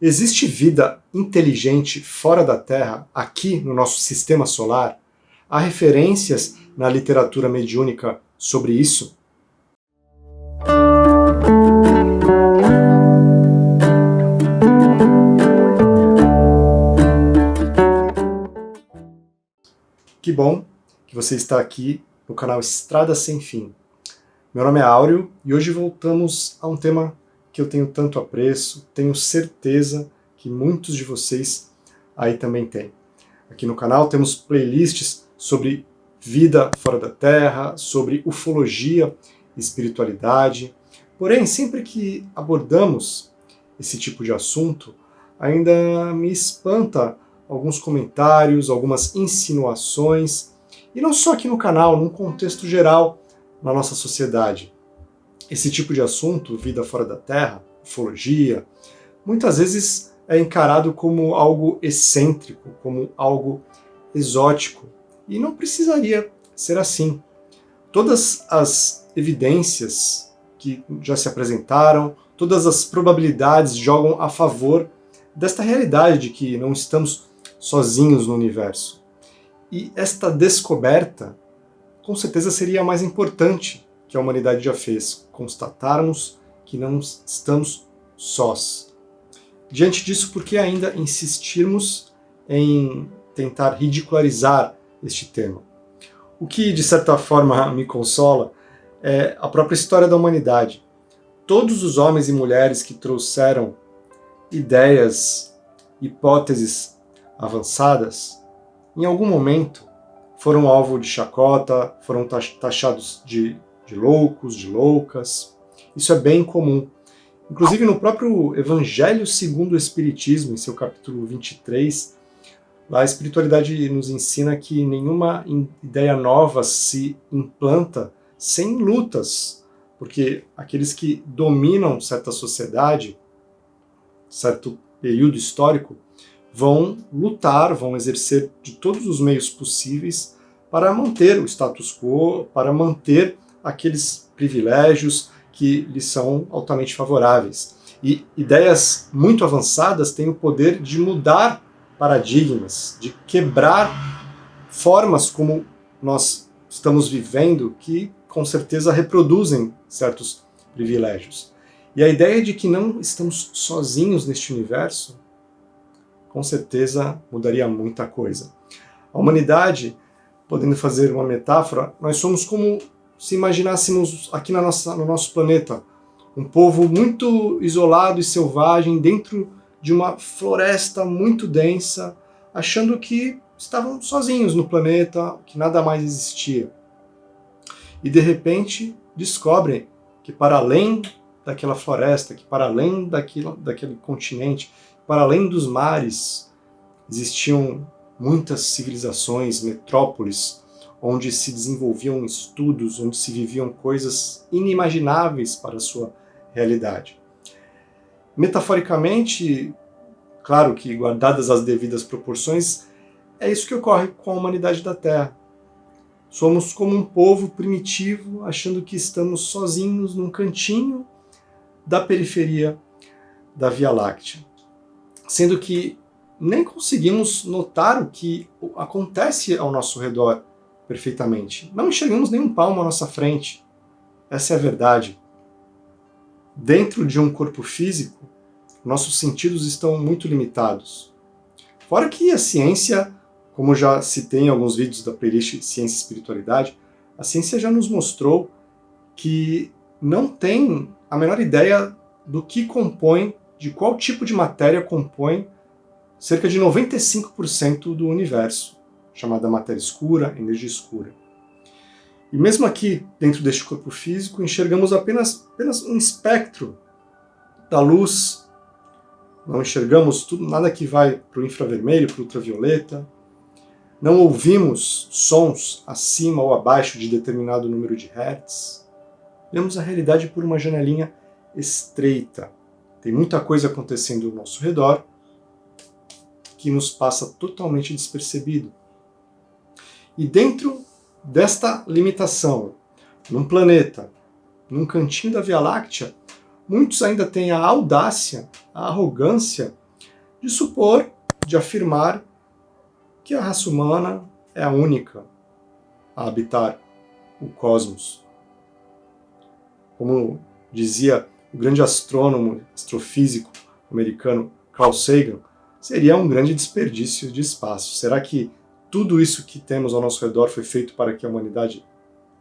Existe vida inteligente fora da Terra, aqui no nosso sistema solar? Há referências na literatura mediúnica sobre isso? Que bom que você está aqui no canal Estrada Sem Fim. Meu nome é Áureo e hoje voltamos a um tema que eu tenho tanto apreço, tenho certeza que muitos de vocês aí também têm. Aqui no canal temos playlists sobre vida fora da Terra, sobre ufologia e espiritualidade. Porém, sempre que abordamos esse tipo de assunto, ainda me espanta alguns comentários, algumas insinuações, e não só aqui no canal, num contexto geral na nossa sociedade. Esse tipo de assunto, vida fora da Terra, ufologia, muitas vezes é encarado como algo excêntrico, como algo exótico, e não precisaria ser assim. Todas as evidências que já se apresentaram, todas as probabilidades jogam a favor desta realidade de que não estamos sozinhos no universo. E esta descoberta, com certeza, seria a mais importante que a humanidade já fez, constatarmos que não estamos sós. Diante disso, por que ainda insistirmos em tentar ridicularizar este tema? O que, de certa forma, me consola é a própria história da humanidade. Todos os homens e mulheres que trouxeram ideias, hipóteses avançadas, em algum momento foram alvo de chacota, foram taxados de loucos, de loucas. Isso é bem comum. Inclusive no próprio Evangelho segundo o Espiritismo, em seu capítulo 23, lá a espiritualidade nos ensina que nenhuma ideia nova se implanta sem lutas, porque aqueles que dominam certa sociedade, certo período histórico, vão lutar, vão exercer de todos os meios possíveis para manter o status quo, para manter aqueles privilégios que lhes são altamente favoráveis. E ideias muito avançadas têm o poder de mudar paradigmas, de quebrar formas como nós estamos vivendo, que com certeza reproduzem certos privilégios. E a ideia de que não estamos sozinhos neste universo, com certeza mudaria muita coisa. A humanidade, podendo fazer uma metáfora, nós somos como se imaginássemos aqui no nosso planeta, um povo muito isolado e selvagem dentro de uma floresta muito densa, achando que estavam sozinhos no planeta, que nada mais existia. E de repente descobrem que para além daquela floresta, que para além daquele continente, para além dos mares, existiam muitas civilizações, metrópoles, onde se desenvolviam estudos, onde se viviam coisas inimagináveis para a sua realidade. Metaforicamente, claro que guardadas as devidas proporções, é isso que ocorre com a humanidade da Terra. Somos como um povo primitivo, achando que estamos sozinhos num cantinho da periferia da Via Láctea. Sendo que nem conseguimos notar o que acontece ao nosso redor perfeitamente. Não enxergamos nenhum palmo à nossa frente. Essa é a verdade. Dentro de um corpo físico, nossos sentidos estão muito limitados. Fora que a ciência, como já citei em alguns vídeos da playlist Ciência e Espiritualidade, a ciência já nos mostrou que não tem a menor ideia do que compõe, de qual tipo de matéria compõe cerca de 95% do universo, chamada matéria escura, energia escura. E mesmo aqui, dentro deste corpo físico, enxergamos apenas um espectro da luz, não enxergamos nada que vai para o infravermelho, para o ultravioleta, não ouvimos sons acima ou abaixo de determinado número de hertz, vemos a realidade por uma janelinha estreita. Tem muita coisa acontecendo ao nosso redor que nos passa totalmente despercebido. E dentro desta limitação, num planeta, num cantinho da Via Láctea, muitos ainda têm a audácia, a arrogância de supor, de afirmar que a raça humana é a única a habitar o cosmos. Como dizia o grande astrônomo, astrofísico americano Carl Sagan, seria um grande desperdício de espaço. Será que tudo isso que temos ao nosso redor foi feito para que a humanidade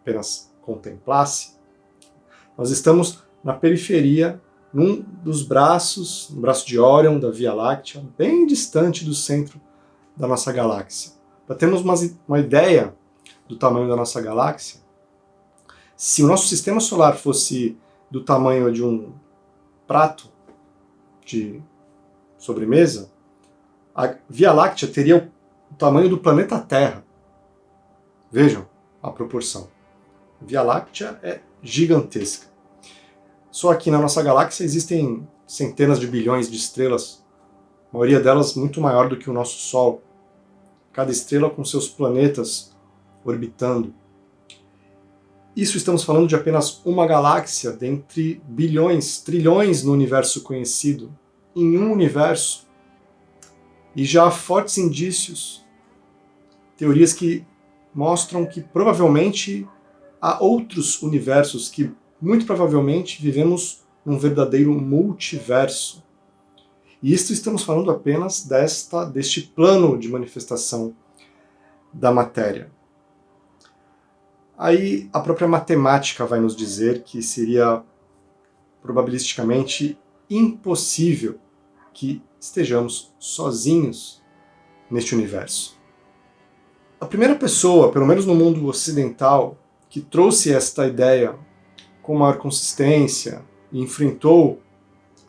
apenas contemplasse? Nós estamos na periferia, num dos braços, no braço de Órion, da Via Láctea, bem distante do centro da nossa galáxia. Para termos uma ideia do tamanho da nossa galáxia, se o nosso sistema solar fosse do tamanho de um prato de sobremesa, a Via Láctea teria o tamanho do planeta Terra. Vejam a proporção. A Via Láctea é gigantesca. Só aqui na nossa galáxia existem centenas de bilhões de estrelas, a maioria delas muito maior do que o nosso Sol. Cada estrela com seus planetas orbitando. Isso estamos falando de apenas uma galáxia dentre bilhões, trilhões no universo conhecido, em um universo. E já há fortes indícios, teorias que mostram que provavelmente há outros universos que muito provavelmente vivemos num verdadeiro multiverso. E isto estamos falando apenas deste plano de manifestação da matéria. Aí a própria matemática vai nos dizer que seria probabilisticamente impossível que estejamos sozinhos neste universo. A primeira pessoa, pelo menos no mundo ocidental, que trouxe esta ideia com maior consistência e enfrentou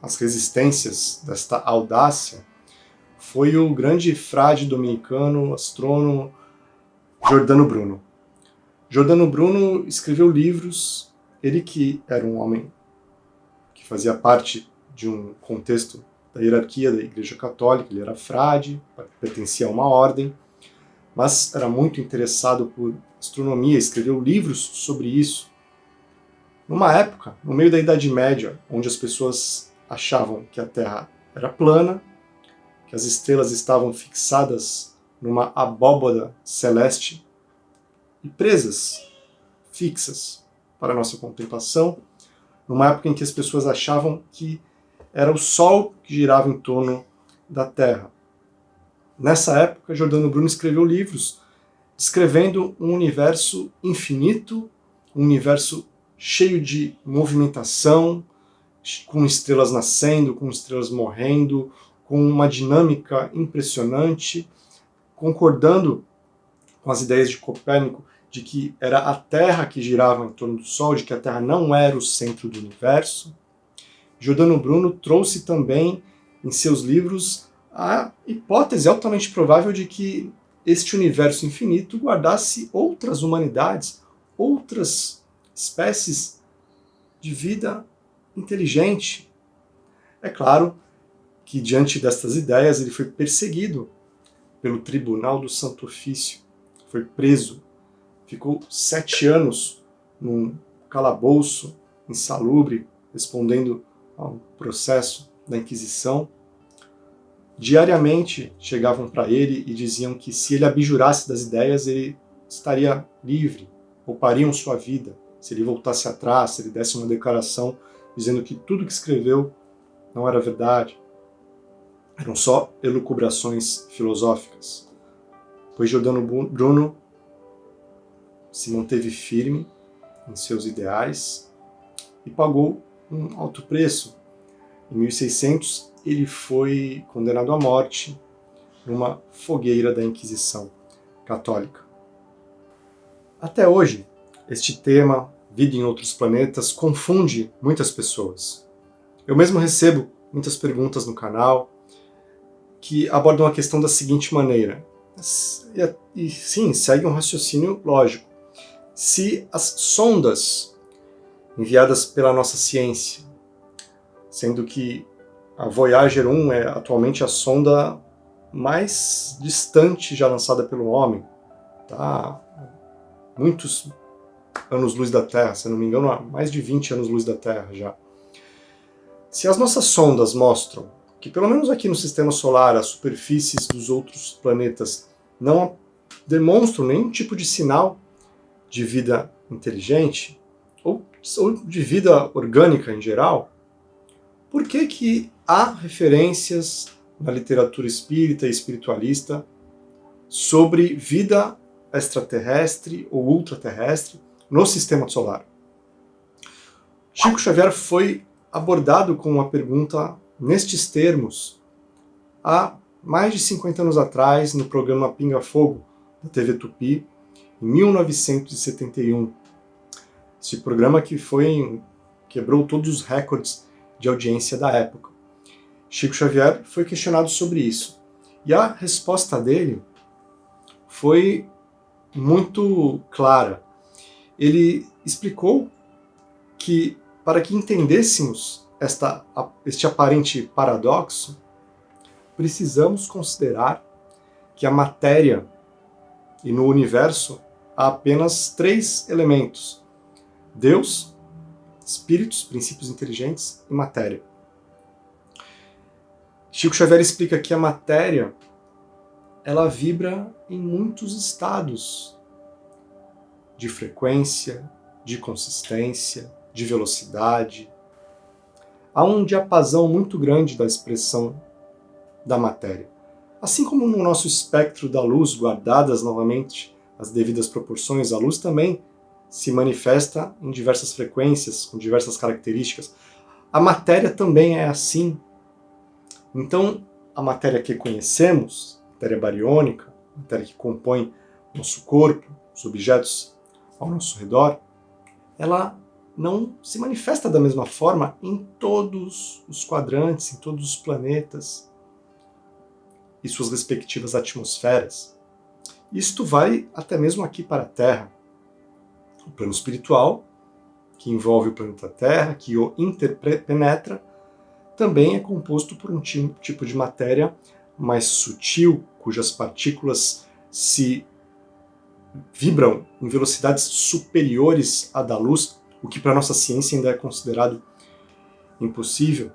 as resistências desta audácia foi o grande frade dominicano, astrônomo Giordano Bruno. Giordano Bruno escreveu livros, ele que era um homem que fazia parte de um contexto da hierarquia da Igreja Católica, ele era frade, pertencia a uma ordem, mas era muito interessado por astronomia, escreveu livros sobre isso. Numa época, no meio da Idade Média, onde as pessoas achavam que a Terra era plana, que as estrelas estavam fixadas numa abóbada celeste e presas, fixas para a nossa contemplação, numa época em que as pessoas achavam que era o Sol que girava em torno da Terra. Nessa época, Giordano Bruno escreveu livros descrevendo um universo infinito, um universo cheio de movimentação, com estrelas nascendo, com estrelas morrendo, com uma dinâmica impressionante, concordando com as ideias de Copérnico de que era a Terra que girava em torno do Sol, de que a Terra não era o centro do universo. Giordano Bruno trouxe também em seus livros a hipótese altamente provável de que este universo infinito guardasse outras humanidades, outras espécies de vida inteligente. É claro que, diante destas ideias, ele foi perseguido pelo Tribunal do Santo Ofício, foi preso, ficou 7 anos num calabouço insalubre, respondendo ao processo da Inquisição. Diariamente chegavam para ele e diziam que se ele abjurasse das ideias, ele estaria livre, poupariam sua vida, se ele voltasse atrás, se ele desse uma declaração dizendo que tudo que escreveu não era verdade, eram só elucubrações filosóficas. Pois Giordano Bruno se manteve firme em seus ideais e pagou um alto preço. Em 1600, ele foi condenado à morte numa fogueira da Inquisição Católica. Até hoje, este tema, vida em outros planetas, confunde muitas pessoas. Eu mesmo recebo muitas perguntas no canal que abordam a questão da seguinte maneira. E sim, segue um raciocínio lógico. Se as sondas enviadas pela nossa ciência, sendo que a Voyager 1 é atualmente a sonda mais distante já lançada pelo homem, tá? Muitos anos-luz da Terra, se não me engano, há mais de 20 anos-luz da Terra já. Se as nossas sondas mostram que pelo menos aqui no Sistema Solar, as superfícies dos outros planetas não demonstram nenhum tipo de sinal de vida inteligente, ou de vida orgânica em geral, por que há referências na literatura espírita e espiritualista sobre vida extraterrestre ou ultraterrestre no Sistema Solar? Chico Xavier foi abordado com uma pergunta nestes termos há mais de 50 anos atrás, no programa Pinga Fogo, da TV Tupi, em 1971. Esse programa que quebrou todos os recordes de audiência da época. Chico Xavier foi questionado sobre isso. E a resposta dele foi muito clara. Ele explicou que, para que entendêssemos este aparente paradoxo, precisamos considerar que a matéria e no universo há apenas 3 elementos: Deus, espíritos, princípios inteligentes e matéria. Chico Xavier explica que a matéria ela vibra em muitos estados de frequência, de consistência, de velocidade. Há um diapasão muito grande da expressão da matéria. Assim como no nosso espectro da luz, guardadas novamente as devidas proporções, a luz também se manifesta em diversas frequências, com diversas características. A matéria também é assim. Então, a matéria que conhecemos, matéria bariônica, matéria que compõe o nosso corpo, os objetos ao nosso redor, ela não se manifesta da mesma forma em todos os quadrantes, em todos os planetas e suas respectivas atmosferas. Isto vai até mesmo aqui para a Terra. O plano espiritual, que envolve o planeta Terra, que o interpenetra, também é composto por um tipo de matéria mais sutil, cujas partículas se vibram em velocidades superiores à da luz, o que para a nossa ciência ainda é considerado impossível.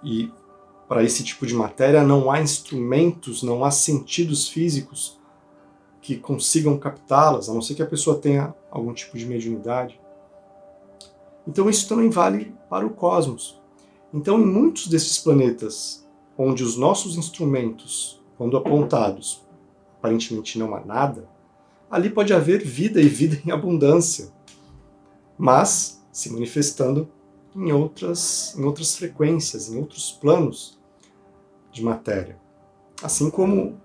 E para esse tipo de matéria não há instrumentos, não há sentidos físicos que consigam captá-las, a não ser que a pessoa tenha algum tipo de mediunidade. Então isso também vale para o cosmos. Então, em muitos desses planetas, onde os nossos instrumentos, quando apontados, aparentemente não há nada, ali pode haver vida e vida em abundância, mas se manifestando em outras frequências, em outros planos de matéria. Assim como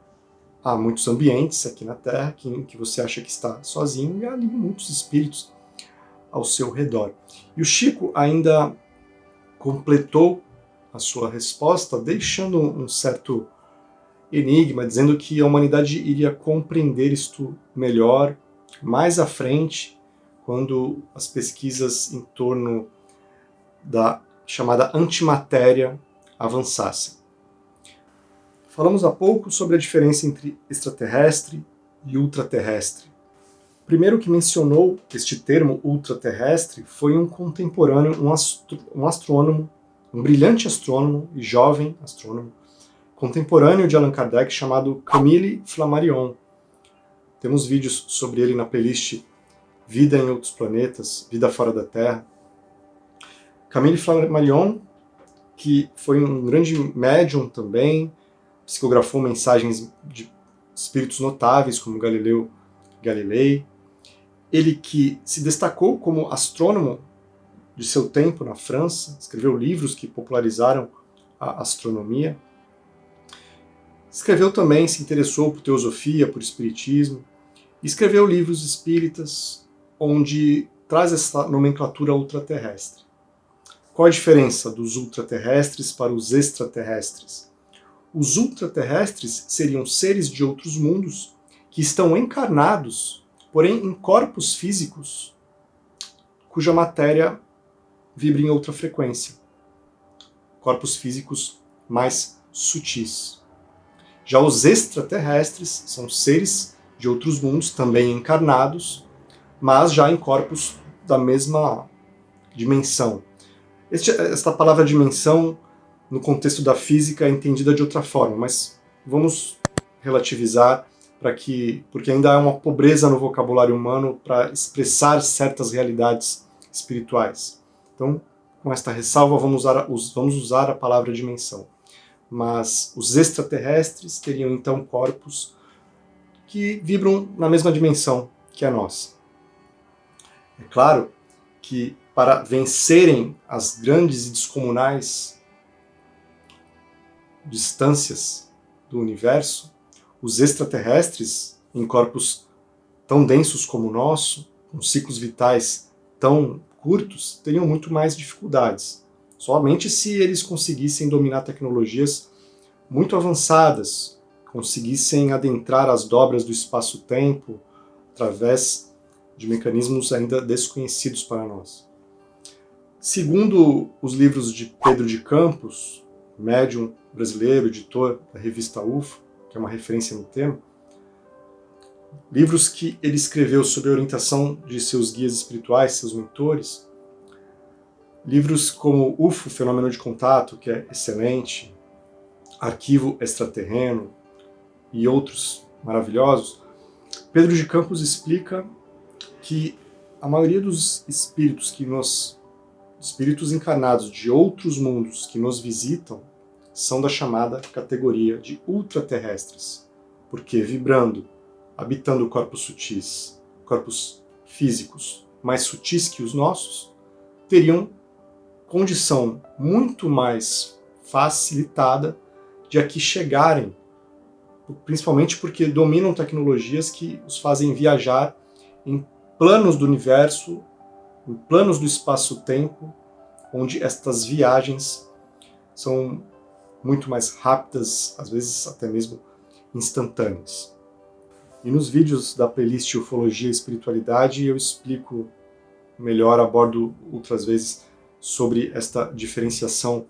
há muitos ambientes aqui na Terra que você acha que está sozinho e há ali muitos espíritos ao seu redor. E o Chico ainda completou a sua resposta deixando um certo enigma, dizendo que a humanidade iria compreender isto melhor mais à frente, quando as pesquisas em torno da chamada antimatéria avançassem. Falamos há pouco sobre a diferença entre extraterrestre e ultraterrestre. O primeiro que mencionou este termo ultraterrestre foi um contemporâneo, um astrônomo, um brilhante astrônomo e jovem astrônomo, contemporâneo de Allan Kardec, chamado Camille Flammarion. Temos vídeos sobre ele na playlist Vida em Outros Planetas, Vida Fora da Terra. Camille Flammarion, que foi um grande médium também, psicografou mensagens de espíritos notáveis como Galileu Galilei. Ele que se destacou como astrônomo de seu tempo na França, escreveu livros que popularizaram a astronomia. Escreveu também, se interessou por teosofia, por espiritismo, e escreveu livros espíritas onde traz essa nomenclatura ultraterrestre. Qual a diferença dos ultraterrestres para os extraterrestres? Os ultraterrestres seriam seres de outros mundos que estão encarnados, porém em corpos físicos cuja matéria vibra em outra frequência. Corpos físicos mais sutis. Já os extraterrestres são seres de outros mundos, também encarnados, mas já em corpos da mesma dimensão. Esta palavra dimensão no contexto da física é entendida de outra forma, mas vamos relativizar porque ainda há uma pobreza no vocabulário humano para expressar certas realidades espirituais. Então, com esta ressalva, vamos usar a palavra dimensão. Mas os extraterrestres teriam então corpos que vibram na mesma dimensão que a nossa. É claro que para vencerem as grandes e descomunais distâncias do universo, os extraterrestres, em corpos tão densos como o nosso, com ciclos vitais tão curtos, teriam muito mais dificuldades. Somente se eles conseguissem dominar tecnologias muito avançadas, conseguissem adentrar as dobras do espaço-tempo através de mecanismos ainda desconhecidos para nós. Segundo os livros de Pedro de Campos, médium brasileiro, editor da revista UFO, que é uma referência no tema, livros que ele escreveu sob a orientação de seus guias espirituais, seus mentores, livros como UFO, Fenômeno de Contato, que é excelente, Arquivo Extraterreno e outros maravilhosos, Pedro de Campos explica que a maioria dos espíritos espíritos encarnados de outros mundos que nos visitam são da chamada categoria de ultraterrestres, porque vibrando, habitando corpos sutis, corpos físicos mais sutis que os nossos, teriam condição muito mais facilitada de aqui chegarem, principalmente porque dominam tecnologias que os fazem viajar em planos do universo, em planos do espaço-tempo, onde estas viagens são muito mais rápidas, às vezes até mesmo instantâneas. E nos vídeos da playlist Ufologia e Espiritualidade eu explico melhor, abordo outras vezes sobre esta diferenciação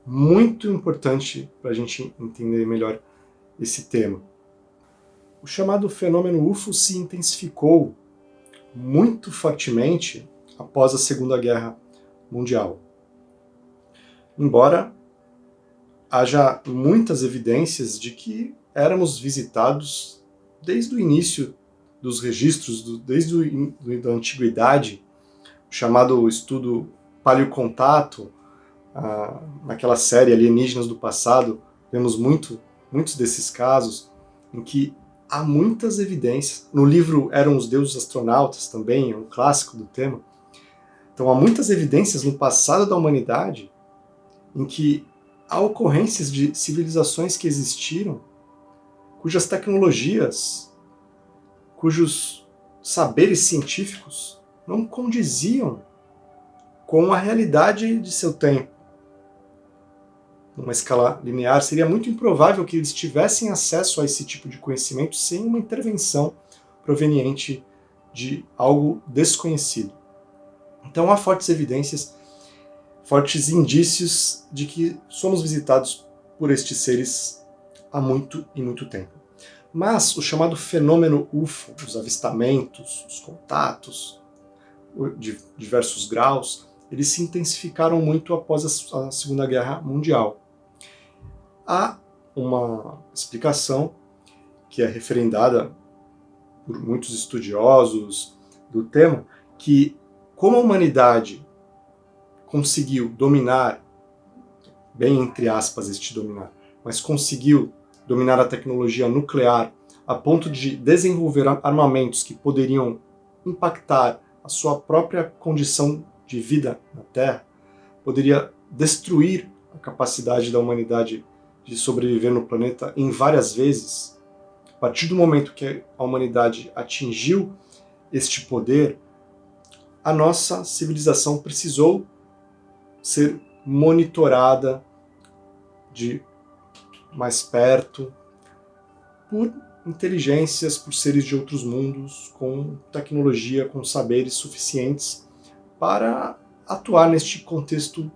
muito importante para a gente entender melhor esse tema. O chamado fenômeno UFO se intensificou muito fortemente após a Segunda Guerra Mundial. Embora haja muitas evidências de que éramos visitados desde o início dos registros, desde a antiguidade, o chamado estudo paleocontato, naquela série Alienígenas do Passado, vemos muitos desses casos em que há muitas evidências. No livro Eram os Deuses Astronautas também, é um clássico do tema. Então há muitas evidências no passado da humanidade em que há ocorrências de civilizações que existiram, cujas tecnologias, cujos saberes científicos não condiziam com a realidade de seu tempo. Numa escala linear, seria muito improvável que eles tivessem acesso a esse tipo de conhecimento sem uma intervenção proveniente de algo desconhecido. Então há fortes evidências, fortes indícios de que somos visitados por estes seres há muito e muito tempo. Mas o chamado fenômeno UFO, os avistamentos, os contatos de diversos graus, eles se intensificaram muito após a Segunda Guerra Mundial. Há uma explicação que é referendada por muitos estudiosos do tema, que como a humanidade conseguiu dominar, bem entre aspas este dominar, mas conseguiu dominar a tecnologia nuclear a ponto de desenvolver armamentos que poderiam impactar a sua própria condição de vida na Terra, poderia destruir a capacidade da humanidade de sobreviver no planeta em várias vezes. A partir do momento que a humanidade atingiu este poder, a nossa civilização precisou ser monitorada de mais perto por inteligências, por seres de outros mundos, com tecnologia, com saberes suficientes para atuar neste contexto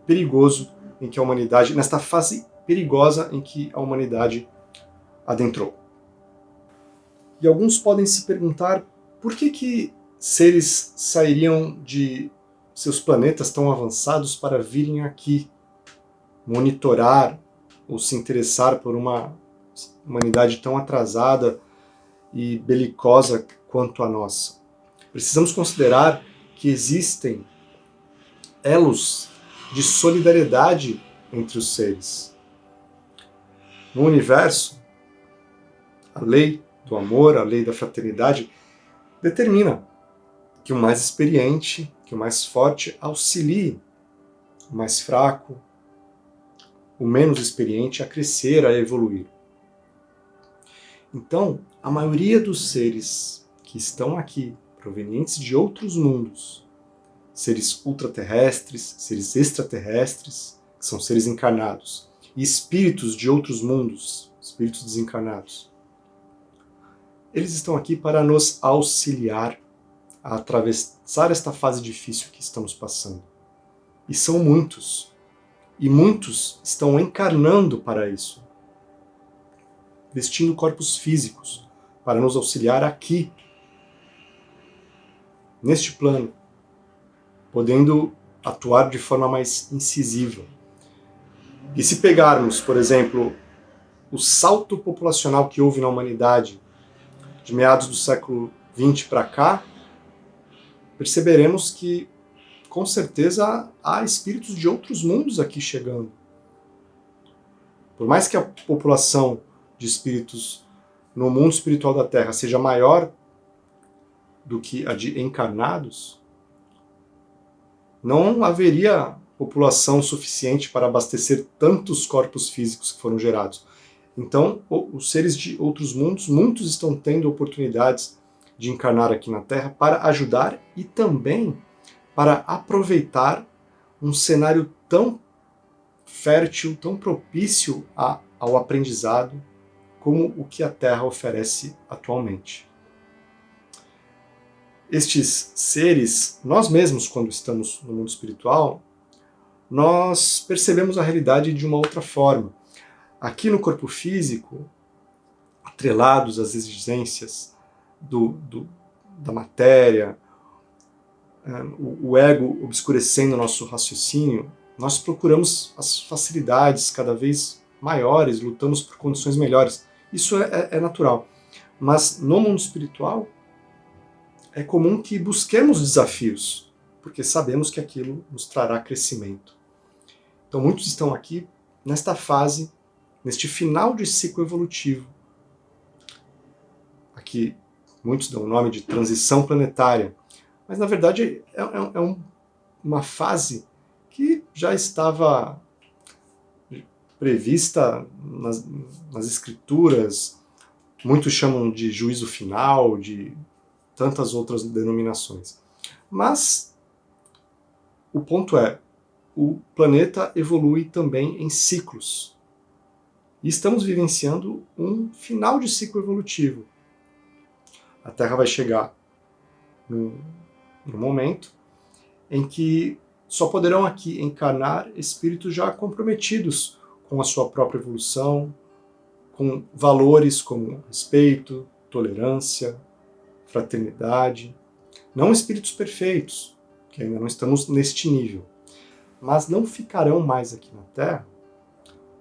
perigoso em que a humanidade, nesta fase perigosa em que a humanidade adentrou. E alguns podem se perguntar por que seres sairiam de seus planetas tão avançados para virem aqui monitorar ou se interessar por uma humanidade tão atrasada e belicosa quanto a nossa. Precisamos considerar que existem elos de solidariedade entre os seres. No universo, a lei do amor, a lei da fraternidade, determina que o mais experiente, que o mais forte auxilie o mais fraco, o menos experiente a crescer, a evoluir. Então, a maioria dos seres que estão aqui, provenientes de outros mundos, seres ultraterrestres, seres extraterrestres, que são seres encarnados, e espíritos de outros mundos, espíritos desencarnados, eles estão aqui para nos auxiliar a atravessar esta fase difícil que estamos passando. E são muitos. E muitos estão encarnando para isso, vestindo corpos físicos, para nos auxiliar aqui, neste plano, podendo atuar de forma mais incisiva. E se pegarmos, por exemplo, o salto populacional que houve na humanidade de meados do século XX para cá, perceberemos que, com certeza, há espíritos de outros mundos aqui chegando. Por mais que a população de espíritos no mundo espiritual da Terra seja maior do que a de encarnados, não haveria população suficiente para abastecer tantos corpos físicos que foram gerados. Então, os seres de outros mundos, muitos estão tendo oportunidades de encarnar aqui na Terra para ajudar e também para aproveitar um cenário tão fértil, tão propício ao aprendizado como o que a Terra oferece atualmente. Estes seres, nós mesmos, quando estamos no mundo espiritual, nós percebemos a realidade de uma outra forma. Aqui no corpo físico, atrelados às exigências da matéria, o ego obscurecendo o nosso raciocínio, nós procuramos as facilidades cada vez maiores, lutamos por condições melhores. Isso é natural. Mas no mundo espiritual, é comum que busquemos desafios, porque sabemos que aquilo nos trará crescimento. Então muitos estão aqui nesta fase, neste final de ciclo evolutivo. Aqui muitos dão o nome de transição planetária, mas na verdade é uma fase que já estava prevista nas escrituras, muitos chamam de juízo final, de tantas outras denominações. Mas o ponto é, o planeta evolui também em ciclos. E estamos vivenciando um final de ciclo evolutivo. A Terra vai chegar no momento em que só poderão aqui encarnar espíritos já comprometidos com a sua própria evolução, com valores como respeito, tolerância, fraternidade. Não espíritos perfeitos, que ainda não estamos neste nível. Mas não ficarão mais aqui na Terra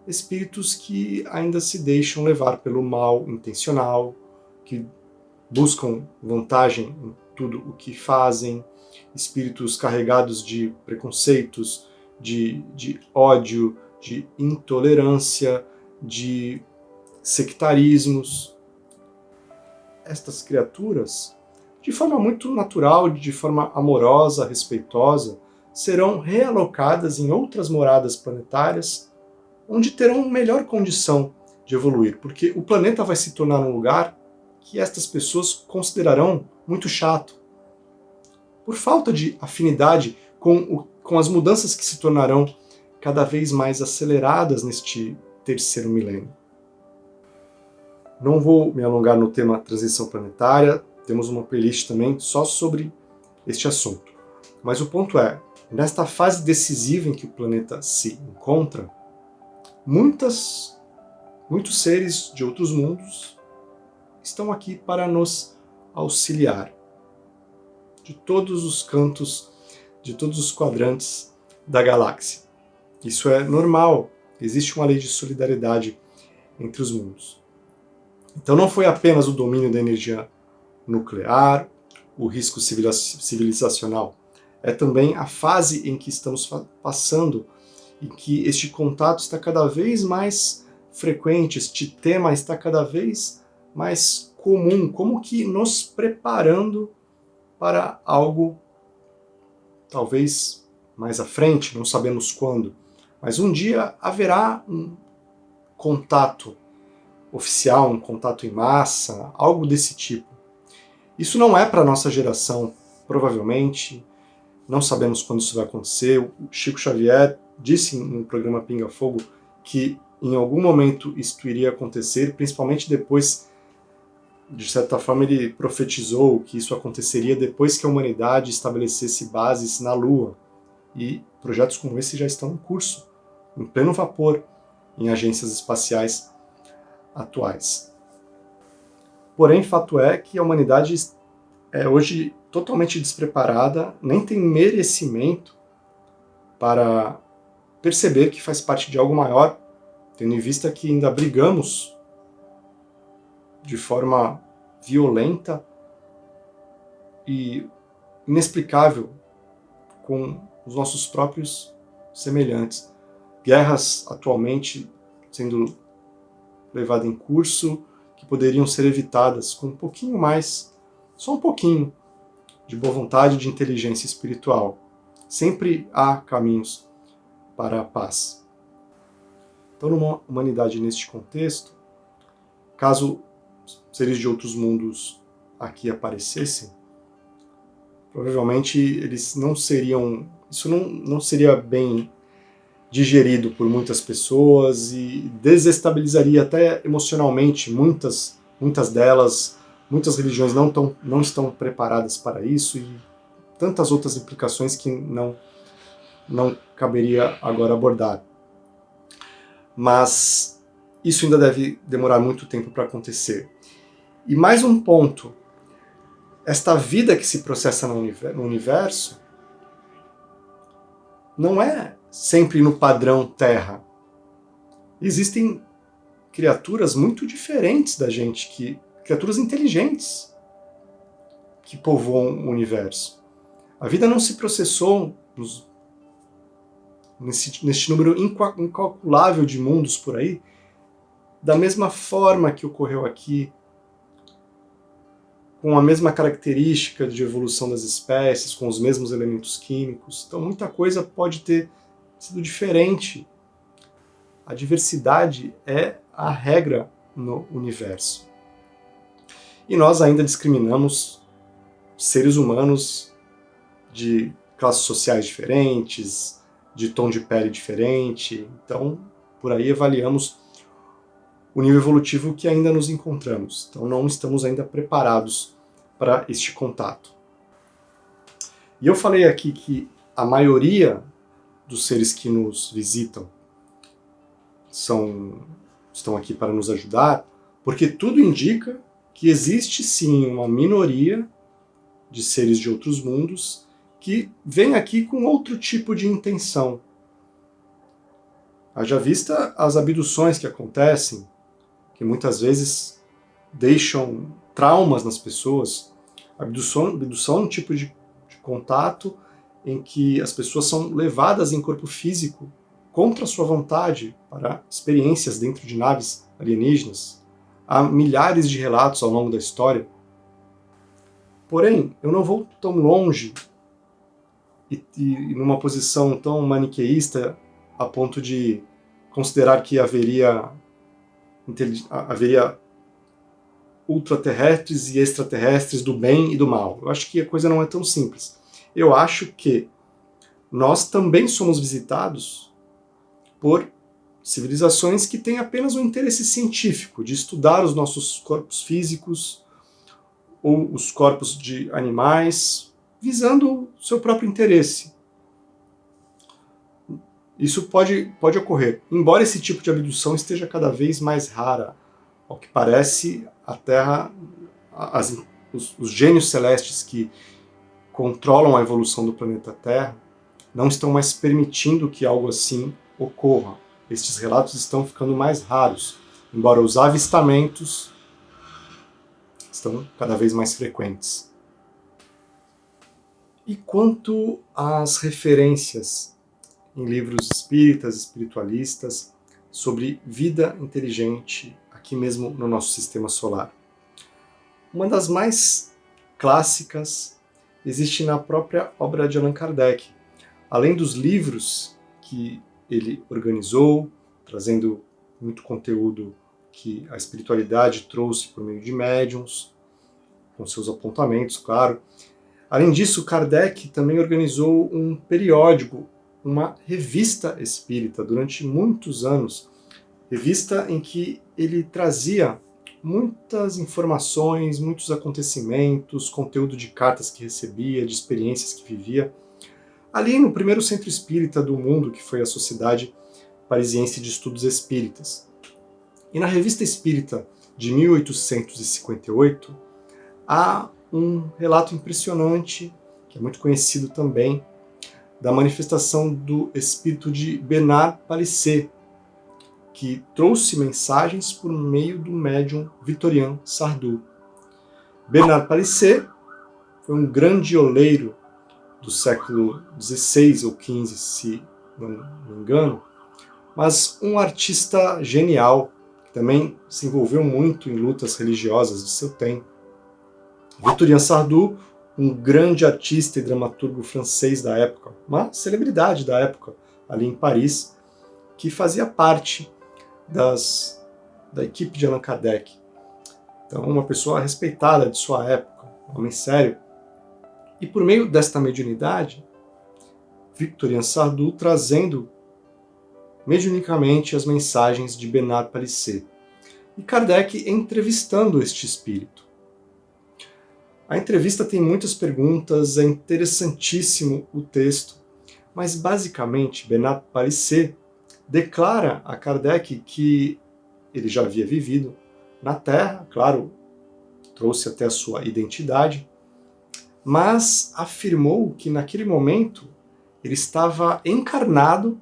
espíritos que ainda se deixam levar pelo mal intencional, que buscam vantagem em tudo o que fazem, espíritos carregados de preconceitos, de ódio, de intolerância, de sectarismos. Estas criaturas, de forma muito natural, de forma amorosa, respeitosa, serão realocadas em outras moradas planetárias, onde terão melhor condição de evoluir, porque o planeta vai se tornar um lugar que estas pessoas considerarão muito chato, por falta de afinidade com as mudanças que se tornarão cada vez mais aceleradas neste terceiro milênio. Não vou me alongar no tema transição planetária, temos uma playlist também só sobre este assunto. Mas o ponto é, nesta fase decisiva em que o planeta se encontra, muitos seres de outros mundos estão aqui para nos auxiliar, de todos os cantos, de todos os quadrantes da galáxia. Isso é normal. Existe uma lei de solidariedade entre os mundos. Então não foi apenas o domínio da energia nuclear, o risco civilizacional. É também a fase em que estamos passando, em que este contato está cada vez mais frequente, este tema está cada vez mais comum, como que nos preparando para algo talvez mais à frente, não sabemos quando, mas um dia haverá um contato oficial, um contato em massa, algo desse tipo. Isso não é para a nossa geração, provavelmente, não sabemos quando isso vai acontecer. O Chico Xavier disse no programa Pinga Fogo que em algum momento isso iria acontecer, principalmente depois, de certa forma ele profetizou que isso aconteceria depois que a humanidade estabelecesse bases na Lua. E projetos como esse já estão em curso, em pleno vapor, em agências espaciais atuais. Porém, fato é que a humanidade é hoje totalmente despreparada, nem tem merecimento para perceber que faz parte de algo maior, tendo em vista que ainda brigamos de forma violenta e inexplicável com os nossos próprios semelhantes. Guerras atualmente sendo levadas em curso que poderiam ser evitadas com um pouquinho mais, só um pouquinho, de boa vontade e de inteligência espiritual. Sempre há caminhos para a paz. Então, numa humanidade neste contexto, caso seres de outros mundos aqui aparecessem, provavelmente eles não seriam, isso não seria bem digerido por muitas pessoas e desestabilizaria até emocionalmente muitas delas. Muitas religiões não estão preparadas para isso e tantas outras implicações que não caberia agora abordar. Mas isso ainda deve demorar muito tempo para acontecer. E mais um ponto, esta vida que se processa no universo não é sempre no padrão Terra. Existem criaturas muito diferentes da gente, criaturas inteligentes que povoam o universo. A vida não se processou neste número incalculável de mundos por aí, da mesma forma que ocorreu aqui, com a mesma característica de evolução das espécies, com os mesmos elementos químicos. Então muita coisa pode ter sido diferente. A diversidade é a regra no universo. E nós ainda discriminamos seres humanos de classes sociais diferentes, de tom de pele diferente. Então, por aí avaliamos o nível evolutivo que ainda nos encontramos. Então, não estamos ainda preparados para este contato. E eu falei aqui que a maioria dos seres que nos visitam estão aqui para nos ajudar, porque tudo indica que existe sim uma minoria de seres de outros mundos que vem aqui com outro tipo de intenção. Haja vista as abduções que acontecem, que muitas vezes deixam traumas nas pessoas. Abdução é um tipo de contato em que as pessoas são levadas em corpo físico contra sua vontade para experiências dentro de naves alienígenas. Há milhares de relatos ao longo da história. Porém, eu não vou tão longe e numa posição tão maniqueísta a ponto de considerar que haveria ultraterrestres e extraterrestres do bem e do mal. Eu acho que a coisa não é tão simples. Eu acho que nós também somos visitados por civilizações que têm apenas um interesse científico de estudar os nossos corpos físicos ou os corpos de animais, visando o seu próprio interesse. Isso pode ocorrer. Embora esse tipo de abdução esteja cada vez mais rara, ao que parece, a Terra, os gênios celestes que controlam a evolução do planeta Terra não estão mais permitindo que algo assim ocorra. Estes relatos estão ficando mais raros, embora os avistamentos estão cada vez mais frequentes. E quanto às referências em livros espíritas, espiritualistas, sobre vida inteligente aqui mesmo no nosso sistema solar? Uma das mais clássicas existe na própria obra de Allan Kardec. Além dos livros que ele organizou, trazendo muito conteúdo que a espiritualidade trouxe por meio de médiuns, com seus apontamentos, claro. Além disso, Kardec também organizou um periódico, uma revista espírita, durante muitos anos, revista em que ele trazia muitas informações, muitos acontecimentos, conteúdo de cartas que recebia, de experiências que vivia, ali no primeiro centro espírita do mundo, que foi a Sociedade Parisiense de Estudos Espíritas. E na Revista Espírita de 1858, há um relato impressionante, que é muito conhecido também, da manifestação do espírito de Bernard Palissy, que trouxe mensagens por meio do médium Victorien Sardou. Bernard Palissy foi um grande oleiro do século XVI ou XV, se não me engano, mas um artista genial, que também se envolveu muito em lutas religiosas de seu tempo. Victorien Sardou, um grande artista e dramaturgo francês da época, uma celebridade da época ali em Paris, que fazia parte da equipe de Allan Kardec. Então, uma pessoa respeitada de sua época, um homem sério. E por meio desta mediunidade, Victorien Sardou trazendo mediunicamente as mensagens de Bernard Palissy. E Kardec entrevistando este espírito. A entrevista tem muitas perguntas, é interessantíssimo o texto, mas basicamente Bernard Palissy declara a Kardec que ele já havia vivido na Terra, claro, trouxe até a sua identidade, mas afirmou que naquele momento ele estava encarnado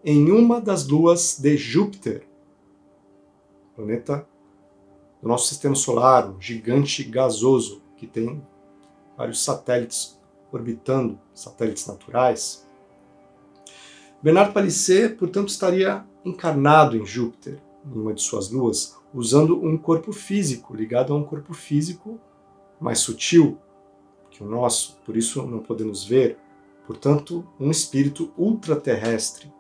em uma das luas de Júpiter, planeta do nosso sistema solar, um gigante gasoso que tem vários satélites orbitando, satélites naturais. Bernard Palissy, portanto, estaria encarnado em Júpiter, em uma de suas luas, usando um corpo físico, ligado a um corpo físico mais sutil que o nosso, por isso não podemos ver, portanto, um espírito ultraterrestre.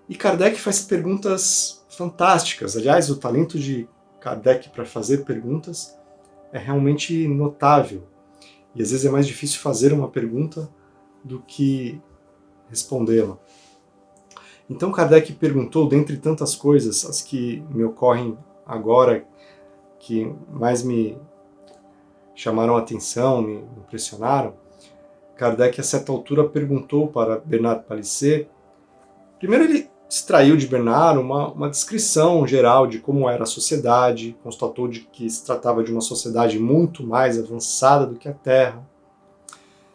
E Kardec faz perguntas fantásticas. Aliás, o talento de Kardec para fazer perguntas é realmente notável. E às vezes é mais difícil fazer uma pergunta do que respondê-la. Então Kardec perguntou, dentre tantas coisas, as que me ocorrem agora, que mais me chamaram a atenção, me impressionaram. Kardec, a certa altura, perguntou para Bernard Palissy. Primeiro ele extraiu de Bernard uma descrição geral de como era a sociedade, constatou de que se tratava de uma sociedade muito mais avançada do que a Terra.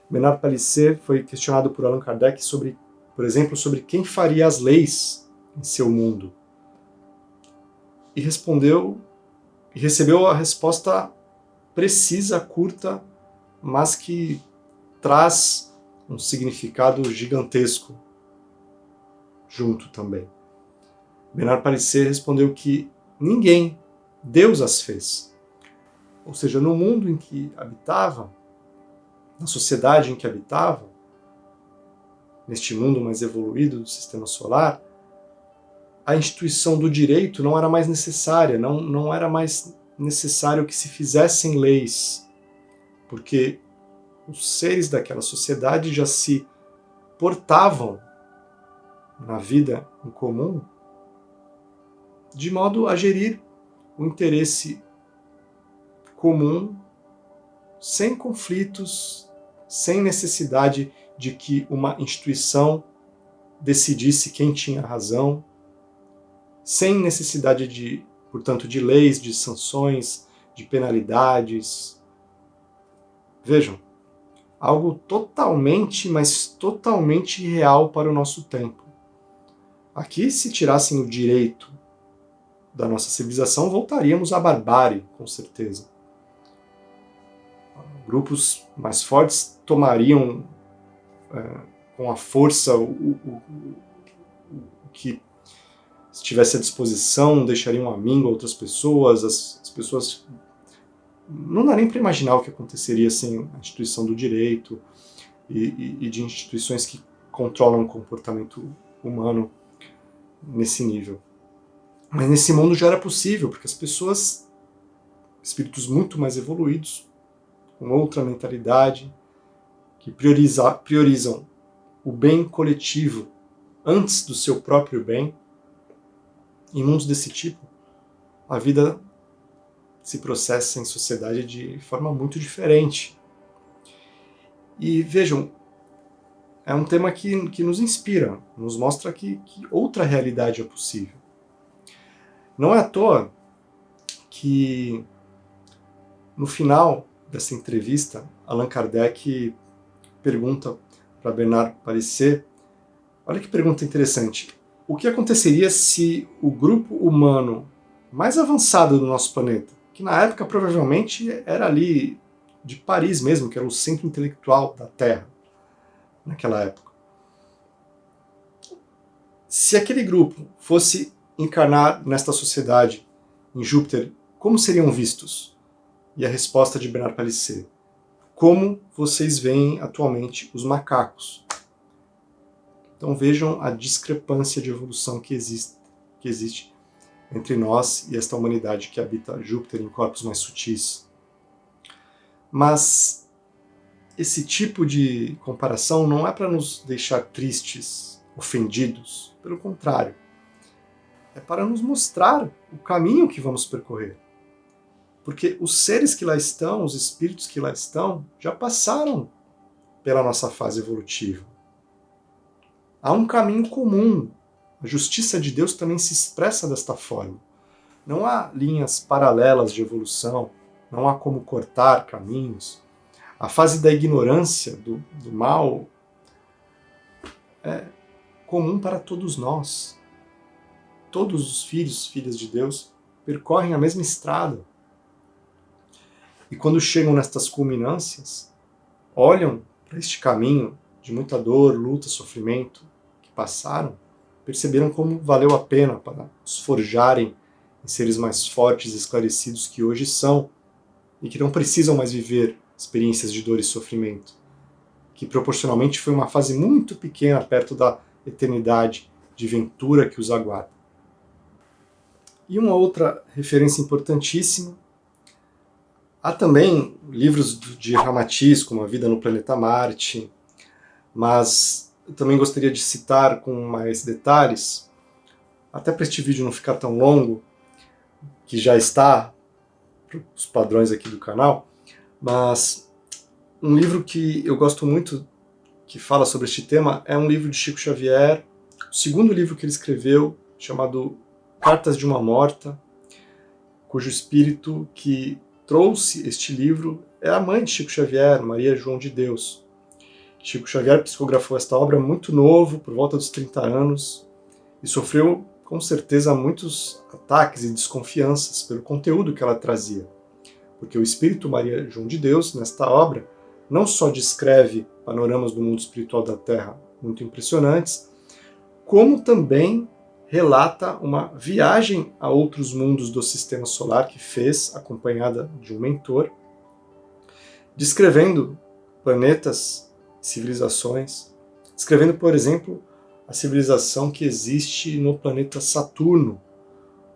Bernard Palissy foi questionado por Allan Kardec sobre, por exemplo, sobre quem faria as leis em seu mundo. E respondeu, e recebeu a resposta precisa, curta, mas que traz um significado gigantesco junto também. Bernard Palissy respondeu que ninguém, Deus as fez. Ou seja, no mundo em que habitava, na sociedade em que habitava, neste mundo mais evoluído do sistema solar, a instituição do direito não era mais necessária, não era mais necessário que se fizessem leis, porque os seres daquela sociedade já se portavam na vida em comum de modo a gerir o interesse comum sem conflitos, sem necessidade de que uma instituição decidisse quem tinha razão, sem necessidade de, portanto, de leis, de sanções, de penalidades. Vejam, algo totalmente, mas totalmente irreal para o nosso tempo. Aqui, se tirassem o direito da nossa civilização, voltaríamos à barbárie, com certeza. Grupos mais fortes tomariam com a força o que estivesse à disposição, deixariam a mim ou outras pessoas, as pessoas... Não dá nem para imaginar o que aconteceria sem a instituição do direito e de instituições que controlam o comportamento humano nesse nível. Mas nesse mundo já era possível, porque as pessoas, espíritos muito mais evoluídos, com outra mentalidade, que priorizam o bem coletivo antes do seu próprio bem, em mundos desse tipo, a vida se processa em sociedade de forma muito diferente. E vejam, é um tema que nos inspira, nos mostra que outra realidade é possível. Não é à toa que, no final dessa entrevista, Allan Kardec pergunta para Bernard Palissy, olha que pergunta interessante, o que aconteceria se o grupo humano mais avançado do nosso planeta, que na época provavelmente era ali de Paris mesmo, que era o centro intelectual da Terra, naquela época, se aquele grupo fosse encarnar nesta sociedade em Júpiter, como seriam vistos? E a resposta de Bernard Palissy: como vocês veem atualmente os macacos. Então vejam a discrepância de evolução que existe entre nós e esta humanidade que habita Júpiter em corpos mais sutis. Mas esse tipo de comparação não é para nos deixar tristes, ofendidos, pelo contrário. É para nos mostrar o caminho que vamos percorrer. Porque os seres que lá estão, os espíritos que lá estão, já passaram pela nossa fase evolutiva. Há um caminho comum. A justiça de Deus também se expressa desta forma. Não há linhas paralelas de evolução, não há como cortar caminhos. A fase da ignorância, do mal, é comum para todos nós. Todos os filhos, filhas de Deus, percorrem a mesma estrada. E quando chegam nestas culminâncias, olham para este caminho de muita dor, luta, sofrimento que passaram, perceberam como valeu a pena para os forjarem em seres mais fortes e esclarecidos que hoje são, e que não precisam mais viver experiências de dor e sofrimento, que proporcionalmente foi uma fase muito pequena perto da eternidade de ventura que os aguarda. E uma outra referência importantíssima, há também livros de Ramatiz, como A Vida no Planeta Marte, mas eu também gostaria de citar com mais detalhes, até para este vídeo não ficar tão longo, que já está para os padrões aqui do canal, mas um livro que eu gosto muito, que fala sobre este tema, é um livro de Chico Xavier, o segundo livro que ele escreveu, chamado Cartas de uma Morta, cujo espírito que trouxe este livro é a mãe de Chico Xavier, Maria João de Deus. Chico Xavier psicografou esta obra muito novo, por volta dos 30 anos, e sofreu com certeza muitos ataques e desconfianças pelo conteúdo que ela trazia. Porque o espírito Maria João de Deus, nesta obra, não só descreve panoramas do mundo espiritual da Terra muito impressionantes, como também relata uma viagem a outros mundos do sistema solar que fez, acompanhada de um mentor, descrevendo planetas, civilizações, descrevendo, por exemplo, a civilização que existe no planeta Saturno,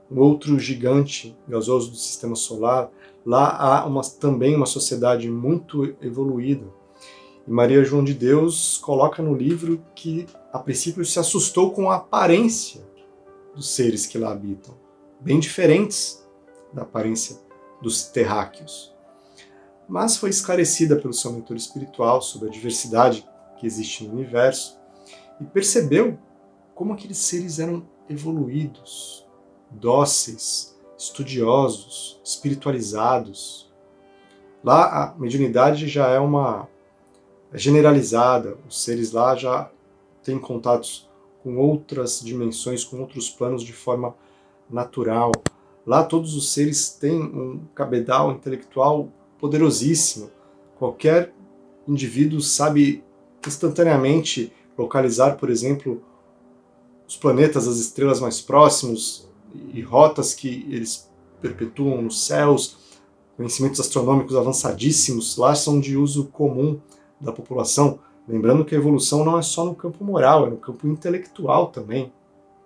um outro gigante gasoso do sistema solar. Lá há também uma sociedade muito evoluída. E Maria João de Deus coloca no livro que, a princípio, se assustou com a aparência dos seres que lá habitam, bem diferentes da aparência dos terráqueos. Mas foi esclarecida pelo seu mentor espiritual sobre a diversidade que existe no universo e percebeu como aqueles seres eram evoluídos, dóceis, estudiosos, espiritualizados. Lá a mediunidade já é uma generalizada. Os seres lá já têm contatos com outras dimensões, com outros planos de forma natural. Lá todos os seres têm um cabedal intelectual poderosíssimo. Qualquer indivíduo sabe instantaneamente localizar, por exemplo, os planetas, as estrelas mais próximos e rotas que eles perpetuam nos céus. Conhecimentos astronômicos avançadíssimos lá são de uso comum da população. Lembrando que a evolução não é só no campo moral, é no campo intelectual também.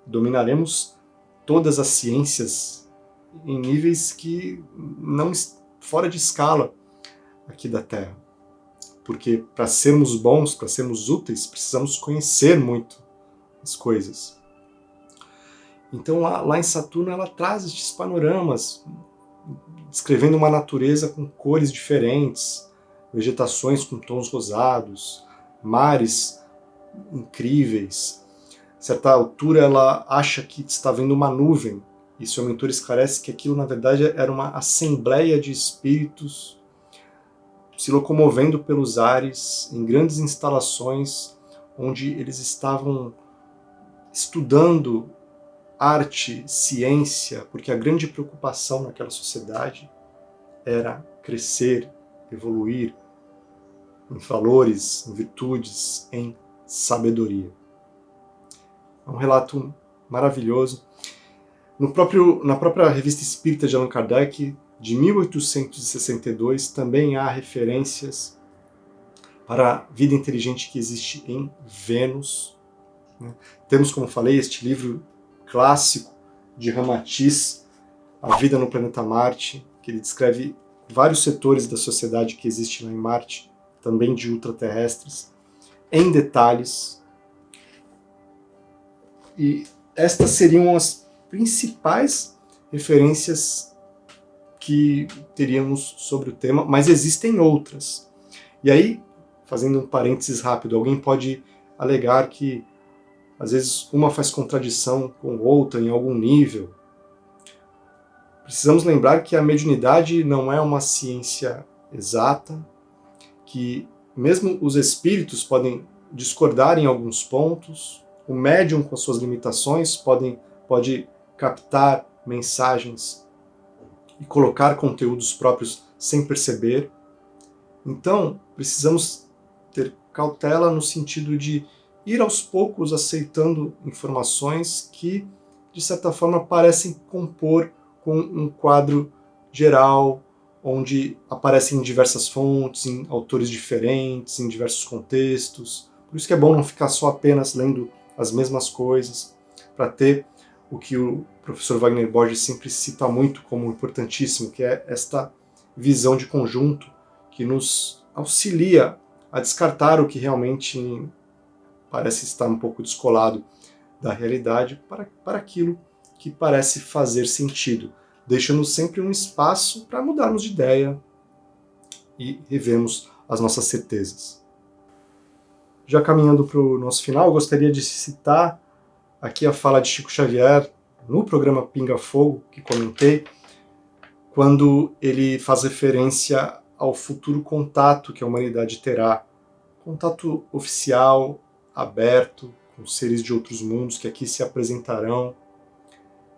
Dominaremos todas as ciências em níveis que não fora de escala aqui da Terra. Porque para sermos bons, para sermos úteis, precisamos conhecer muito as coisas. Então lá em Saturno ela traz estes panoramas, descrevendo uma natureza com cores diferentes, vegetações com tons rosados, mares incríveis. A certa altura ela acha que está vendo uma nuvem, e seu mentor esclarece que aquilo na verdade era uma assembleia de espíritos se locomovendo pelos ares em grandes instalações onde eles estavam estudando arte, ciência, porque a grande preocupação naquela sociedade era crescer, evoluir em valores, em virtudes, em sabedoria. É um relato maravilhoso. Na própria Revista Espírita de Allan Kardec, de 1862, também há referências para a vida inteligente que existe em Vênus. Temos, como falei, este livro clássico de Ramatiz, A Vida no Planeta Marte, que ele descreve vários setores da sociedade que existe lá em Marte, também de ultraterrestres, em detalhes. E estas seriam as principais referências que teríamos sobre o tema, mas existem outras. E aí, fazendo um parênteses rápido, alguém pode alegar que às vezes uma faz contradição com outra em algum nível. Precisamos lembrar que a mediunidade não é uma ciência exata, que mesmo os espíritos podem discordar em alguns pontos, o médium com as suas limitações pode captar mensagens e colocar conteúdos próprios sem perceber. Então, precisamos ter cautela no sentido de ir aos poucos aceitando informações que, de certa forma, parecem compor com um quadro geral, onde aparecem em diversas fontes, em autores diferentes, em diversos contextos. Por isso que é bom não ficar só apenas lendo as mesmas coisas, para ter o que o professor Wagner Borges sempre cita muito como importantíssimo, que é esta visão de conjunto que nos auxilia a descartar o que realmente parece estar um pouco descolado da realidade para aquilo que parece fazer sentido, deixando sempre um espaço para mudarmos de ideia e revermos as nossas certezas. Já caminhando para o nosso final, eu gostaria de citar aqui a fala de Chico Xavier no programa Pinga Fogo, que comentei, quando ele faz referência ao futuro contato que a humanidade terá, contato oficial, aberto, com seres de outros mundos que aqui se apresentarão,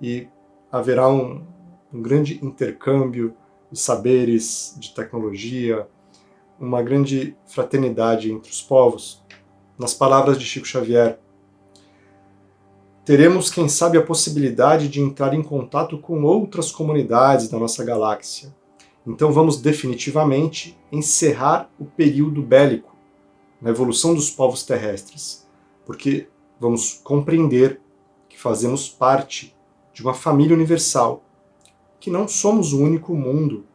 e haverá um grande intercâmbio de saberes, de tecnologia, uma grande fraternidade entre os povos. Nas palavras de Chico Xavier, teremos, quem sabe, a possibilidade de entrar em contato com outras comunidades da nossa galáxia. Então vamos definitivamente encerrar o período bélico na evolução dos povos terrestres, porque vamos compreender que fazemos parte de uma família universal, que não somos o único mundo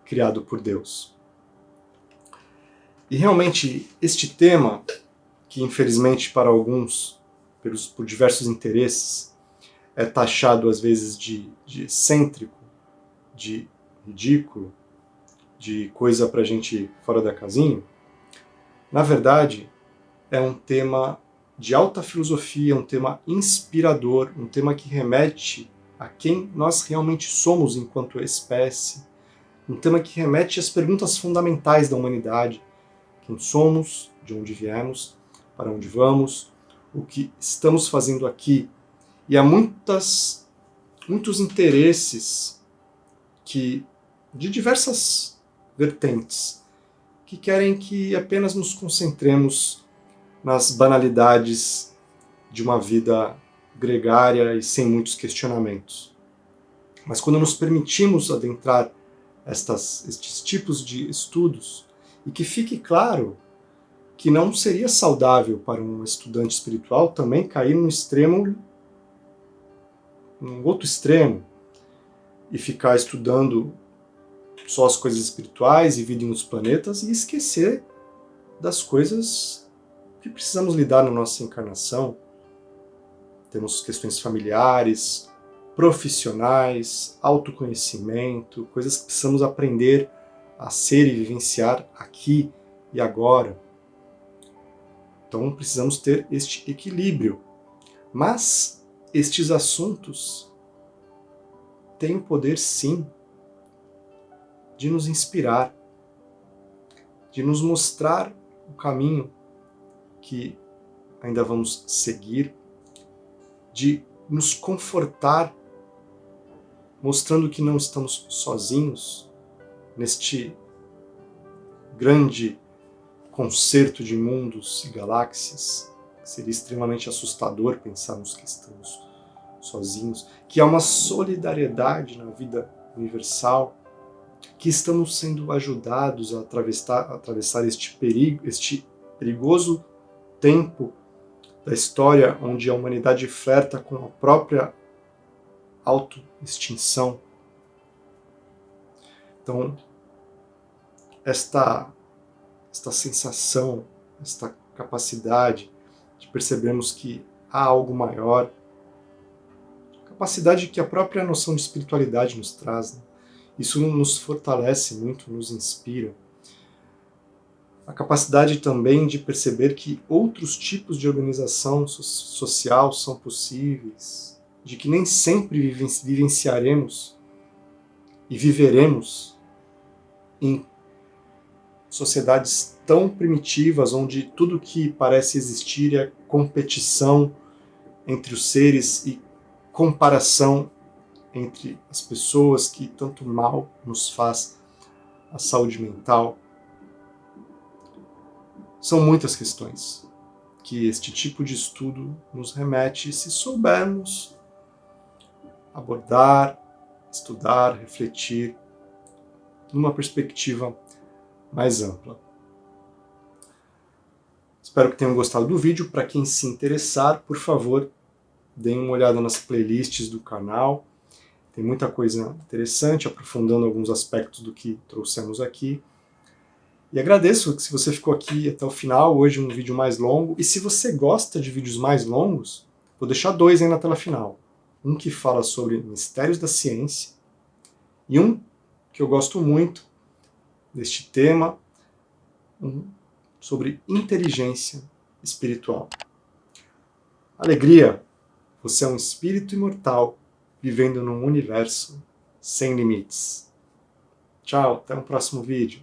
criado por Deus. E realmente este tema, que infelizmente para alguns, por diversos interesses, é taxado às vezes de excêntrico, de ridículo, de coisa pra gente fora da casinha, na verdade é um tema de alta filosofia, um tema inspirador, um tema que remete a quem nós realmente somos enquanto espécie, um tema que remete às perguntas fundamentais da humanidade, quem somos, de onde viemos, para onde vamos, o que estamos fazendo aqui. E há muitos interesses de diversas vertentes que querem que apenas nos concentremos nas banalidades de uma vida gregária e sem muitos questionamentos. Mas quando nos permitimos adentrar estes tipos de estudos, e que fique claro que não seria saudável para um estudante espiritual também cair num outro extremo, e ficar estudando só as coisas espirituais e vida em outros planetas e esquecer das coisas que precisamos lidar na nossa encarnação. Temos questões familiares, profissionais, autoconhecimento, coisas que precisamos aprender a ser e vivenciar aqui e agora. Então precisamos ter este equilíbrio. Mas estes assuntos têm o poder, sim, de nos inspirar, de nos mostrar o caminho que ainda vamos seguir, de nos confortar, mostrando que não estamos sozinhos neste grande concerto de mundos e galáxias. Seria extremamente assustador pensarmos que estamos sozinhos, que há uma solidariedade na vida universal, que estamos sendo ajudados a atravessar este perigoso tempo da história onde a humanidade flerta com a própria autoextinção. Então, esta sensação, esta capacidade de percebermos que há algo maior, capacidade que a própria noção de espiritualidade nos traz, né? Isso nos fortalece muito, nos inspira. A capacidade também de perceber que outros tipos de organização social são possíveis, de que nem sempre vivenciaremos e viveremos em sociedades tão primitivas, onde tudo que parece existir é competição entre os seres e comparação entre as pessoas, que tanto mal nos faz à saúde mental. São muitas questões que este tipo de estudo nos remete, se soubermos abordar, estudar, refletir numa perspectiva mais ampla. Espero que tenham gostado do vídeo. Para quem se interessar, por favor, deem uma olhada nas playlists do canal. Tem muita coisa interessante, aprofundando alguns aspectos do que trouxemos aqui. E agradeço que se você ficou aqui até o final, hoje um vídeo mais longo. E se você gosta de vídeos mais longos, vou deixar 2 aí na tela final. Um que fala sobre mistérios da ciência e um que eu gosto muito deste tema, sobre inteligência espiritual. Alegria! Você é um espírito imortal vivendo num universo sem limites. Tchau, até o próximo vídeo.